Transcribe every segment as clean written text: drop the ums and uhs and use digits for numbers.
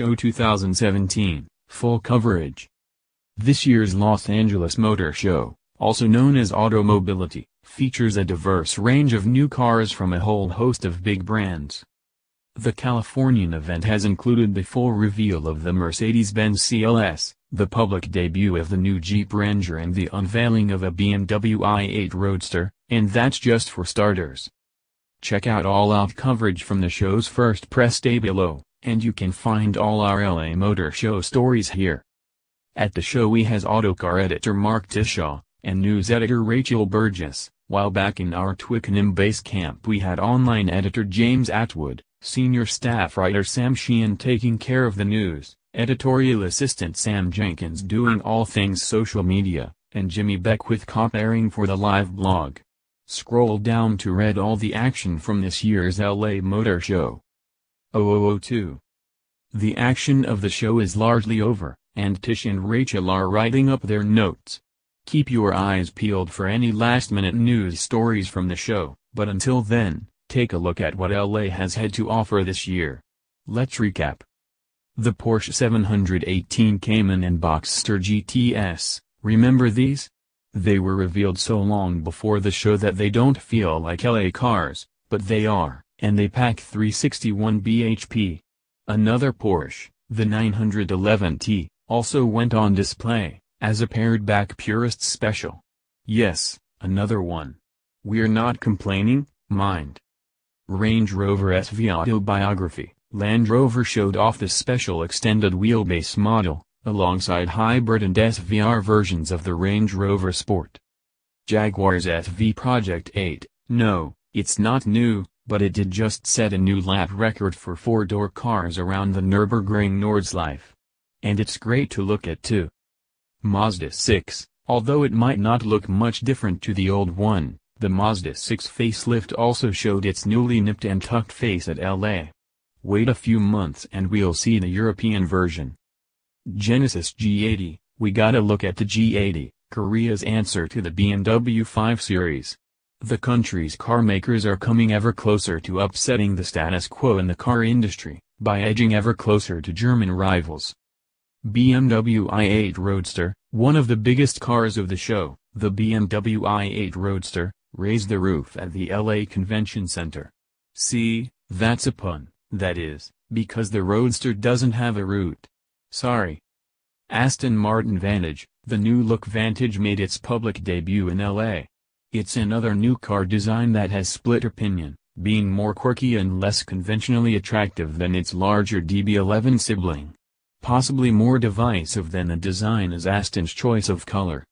Show 2017, full coverage. This year's Los Angeles Motor Show, also known as Automobility, features a diverse range of new cars from a whole host of big brands. The Californian event has included the full reveal of the Mercedes-Benz CLS, the public debut of the new Jeep Wranger and the unveiling of a BMW i8 Roadster, and that's just for starters. Check out all-out coverage from the show's first press day below, and you can find all our LA Motor Show stories here. At the show we has Autocar editor Mark Tishaw, and news editor Rachel Burgess, while back in our Twickenham base camp we had online editor James Atwood, senior staff writer Sam Sheehan taking care of the news, editorial assistant Sam Jenkins doing all things social media, and Jimmy Beckwith copying for the live blog. Scroll down to read all the action from this year's LA Motor Show. 2002. The action of the show is largely over, and Tish and Rachel are writing up their notes. Keep your eyes peeled for any last-minute news stories from the show, but until then, take a look at what LA has had to offer this year. Let's recap. The Porsche 718 Cayman and Boxster GTS, remember these? They were revealed so long before the show that they don't feel like LA cars, but they are, and they pack 361 bhp. Another Porsche, the 911T, also went on display, as a pared-back purist special. Yes, another one. We're not complaining, mind. Range Rover SV Autobiography, Land Rover showed off the special extended wheelbase model, alongside hybrid and SVR versions of the Range Rover Sport. Jaguar's SV Project 8, no, it's not new, but it did just set a new lap record for four-door cars around the Nürburgring Nordschleife. And it's great to look at too. Mazda 6, although it might not look much different to the old one, the Mazda 6 facelift also showed its newly nipped and tucked face at LA. Wait a few months and we'll see the European version. Genesis G80, we gotta look at the G80, Korea's answer to the BMW 5 Series. The country's carmakers are coming ever closer to upsetting the status quo in the car industry, by edging ever closer to German rivals. BMW i8 Roadster, one of the biggest cars of the show, the BMW i8 Roadster, raised the roof at the LA Convention Center. See, that's a pun, that is, because the Roadster doesn't have a root. Sorry. Aston Martin Vantage, the new-look Vantage made its public debut in LA. It's another new car design that has split opinion, being more quirky and less conventionally attractive than its larger DB11 sibling. Possibly more divisive than the design is Aston's choice of color.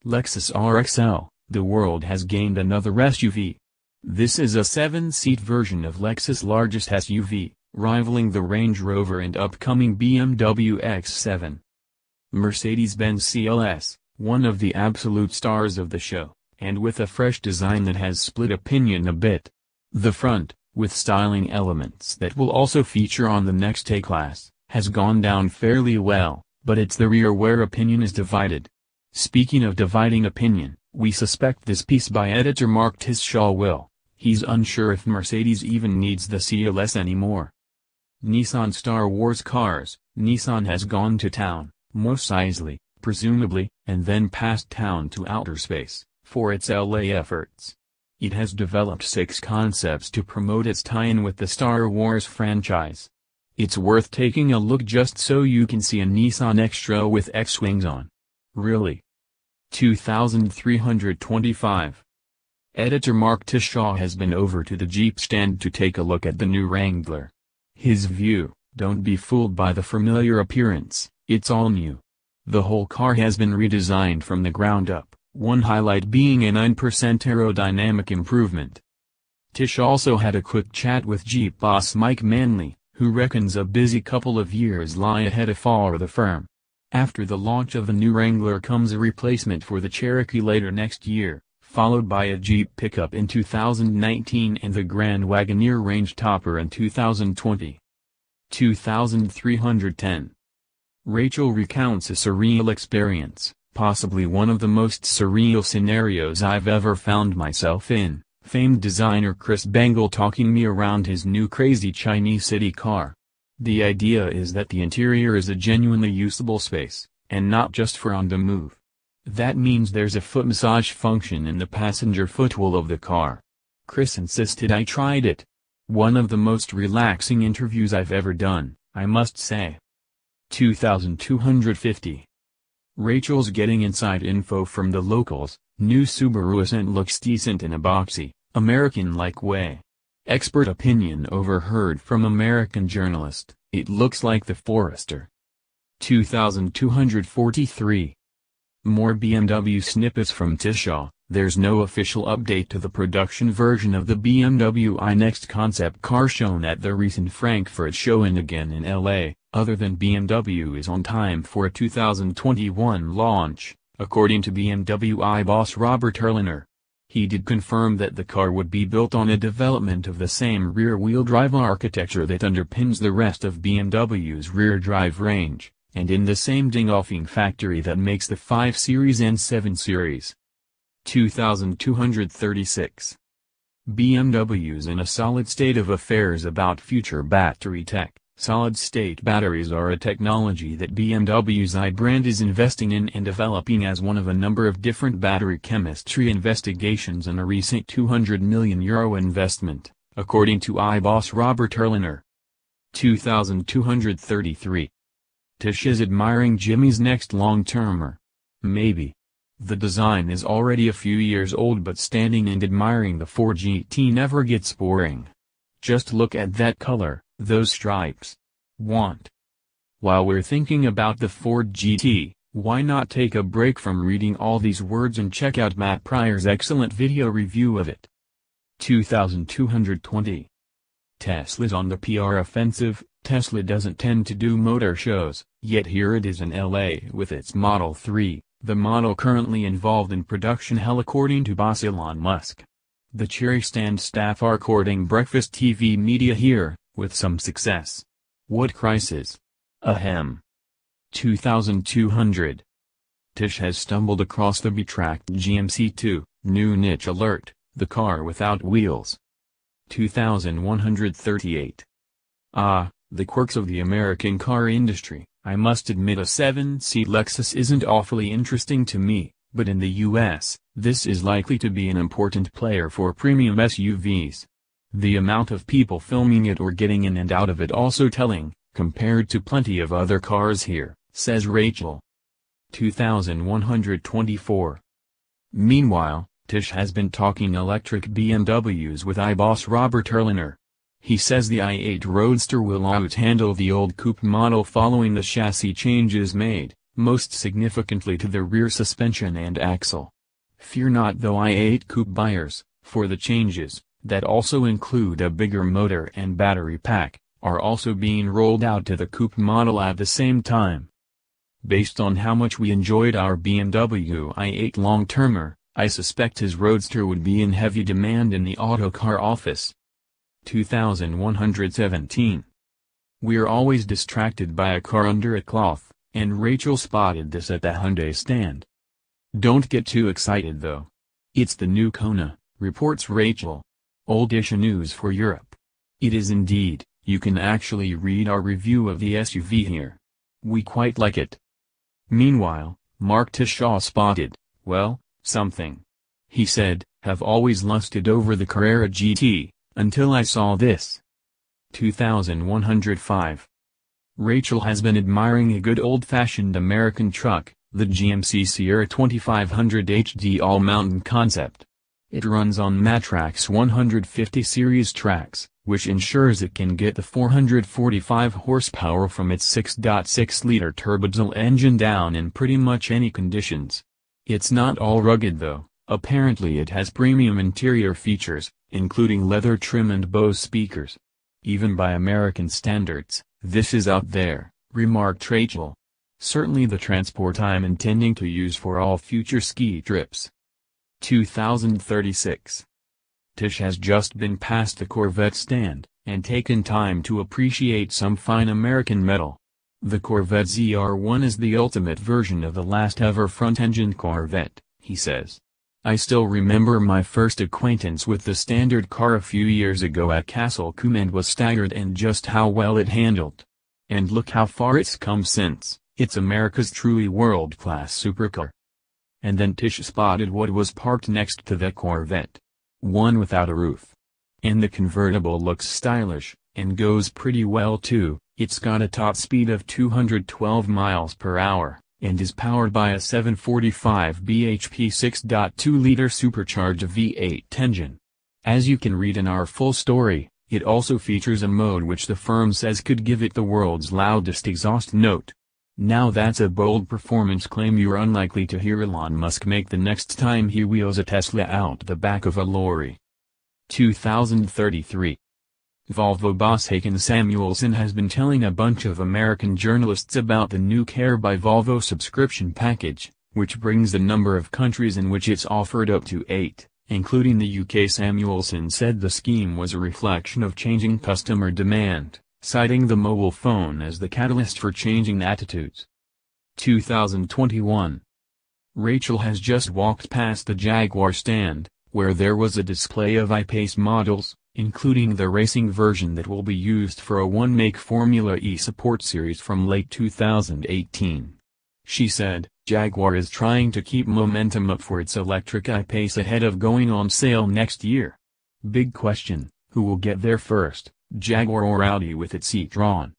Lexus RXL, the world has gained another SUV. This is a 7-seat version of Lexus' largest SUV, rivaling the Range Rover and upcoming BMW X7. Mercedes-Benz CLS, one of the absolute stars of the show, and with a fresh design that has split opinion a bit. The front, with styling elements that will also feature on the next A-Class, has gone down fairly well, but it's the rear where opinion is divided. Speaking of dividing opinion, we suspect this piece by editor Mark Tishaw will. He's unsure if Mercedes even needs the CLS anymore. Nissan Star Wars cars, Nissan has gone to town, Mos Eisley, presumably, and then past town to outer space, for its LA efforts. It has developed 6 concepts to promote its tie-in with the Star Wars franchise. It's worth taking a look just so you can see a Nissan Extra with X-Wings on. Really. 2325. Editor Mark Tishaw has been over to the Jeep stand to take a look at the new Wrangler. His view, don't be fooled by the familiar appearance, it's all new. The whole car has been redesigned from the ground up, one highlight being a 9% aerodynamic improvement. Tish also had a quick chat with Jeep boss Mike Manley, who reckons a busy couple of years lie ahead for the firm. After the launch of the new Wrangler comes a replacement for the Cherokee later next year, followed by a Jeep pickup in 2019 and the Grand Wagoneer range topper in 2020. 2310. Rachel recounts a surreal experience, possibly one of the most surreal scenarios I've ever found myself in, famed designer Chris Bangle talking me around his new crazy Chinese city car. The idea is that the interior is a genuinely usable space, and not just for on the move. That means there's a foot massage function in the passenger footwell of the car. Chris insisted I tried it. One of the most relaxing interviews I've ever done, I must say. 2250. Rachel's getting inside info from the locals. New Subaru Ascent looks decent in a boxy, American-like way. Expert opinion overheard from American journalist, it looks like the Forester. 2243. More BMW snippets from Tisha. There's no official update to the production version of the BMW iNext concept car shown at the recent Frankfurt show and again in LA, other than BMW is on time for a 2021 launch, according to BMW boss Robert Erliner. He did confirm that the car would be built on a development of the same rear-wheel drive architecture that underpins the rest of BMW's rear-drive range, and in the same Dingolfing factory that makes the 5 Series and 7 Series. 2236. BMW's in a solid state of affairs about future battery tech. Solid-state batteries are a technology that BMW's I brand is investing in and developing as one of a number of different battery chemistry investigations in a recent €200 million investment, according to I boss Robert Erliner. 2233. Tish is admiring Jimmy's next long-termer. Maybe. The design is already a few years old, but standing and admiring the Ford GT never gets boring. Just look at that color, those stripes. While we're thinking about the Ford GT, why not take a break from reading all these words and check out Matt Pryor's excellent video review of it. 2220. Tesla's on the PR offensive. Tesla doesn't tend to do motor shows, yet here it is in LA with its Model 3. The model currently involved in production hell according to boss Elon Musk. The Cherry Stand staff are courting breakfast TV media here, with some success. What crisis? Ahem. 2200. Tish has stumbled across the betracked GMC2, new niche alert, the car without wheels. 2138. The quirks of the American car industry. I must admit a 7-seat Lexus isn't awfully interesting to me, but in the US, this is likely to be an important player for premium SUVs. The amount of people filming it or getting in and out of it also telling, compared to plenty of other cars here, says Rachel. 2124. Meanwhile, Tish has been talking electric BMWs with iBoss Robert Erliner. He says the i8 Roadster will out-handle the old coupe model following the chassis changes made, most significantly to the rear suspension and axle. Fear not though i8 coupe buyers, for the changes, that also include a bigger motor and battery pack, are also being rolled out to the coupe model at the same time. Based on how much we enjoyed our BMW i8 long-termer, I suspect his Roadster would be in heavy demand in the autocar office. 2117. We're always distracted by a car under a cloth, and Rachel spotted this at the Hyundai stand. Don't get too excited though. It's the new Kona, reports Rachel. Oldish news for Europe. It is indeed. You can actually read our review of the SUV here. We quite like it. Meanwhile, Mark Tishaw spotted, well, something. He said, have always lusted over the Carrera GT. Until I saw this. 2105. Rachel has been admiring a good old-fashioned American truck, the GMC Sierra 2500 HD all-mountain concept. It runs on Matrax 150 series tracks, which ensures it can get the 445 horsepower from its 6.6-liter turbodiesel engine down in pretty much any conditions. It's not all rugged though. Apparently it has premium interior features, including leather trim and Bose speakers. Even by American standards, this is out there, remarked Rachel. Certainly the transport I'm intending to use for all future ski trips. 2036. Tish has just been past the Corvette stand, and taken time to appreciate some fine American metal. The Corvette ZR1 is the ultimate version of the last ever front-engined Corvette, he says. I still remember my first acquaintance with the standard car a few years ago at Castle Combe and was staggered at just how well it handled. And look how far it's come since. It's America's truly world-class supercar. And then Tish spotted what was parked next to the Corvette. One without a roof. And the convertible looks stylish, and goes pretty well too. It's got a top speed of 212 miles per hour, and is powered by a 745 bhp 6.2-liter supercharged V8 engine. As you can read in our full story, it also features a mode which the firm says could give it the world's loudest exhaust note. Now that's a bold performance claim you're unlikely to hear Elon Musk make the next time he wheels a Tesla out the back of a lorry. 2033. Volvo boss Håkan Samuelsson has been telling a bunch of American journalists about the new Care by Volvo subscription package, which brings the number of countries in which it's offered up to 8, including the UK. Samuelsson said the scheme was a reflection of changing customer demand, citing the mobile phone as the catalyst for changing attitudes. 2021. Rachel has just walked past the Jaguar stand, where there was a display of I-Pace models, including the racing version that will be used for a one-make Formula E support series from late 2018. She said, Jaguar is trying to keep momentum up for its electric I-Pace ahead of going on sale next year. Big question, who will get there first, Jaguar or Audi with its e-tron?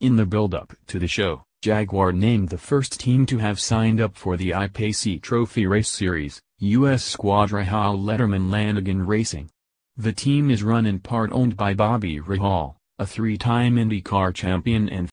In the build-up to the show, Jaguar named the first team to have signed up for the I-Pace E-Trophy Race Series, U.S. squad Rahal Letterman Lanigan Racing. The team is run in part owned by Bobby Rahal, a three-time IndyCar champion and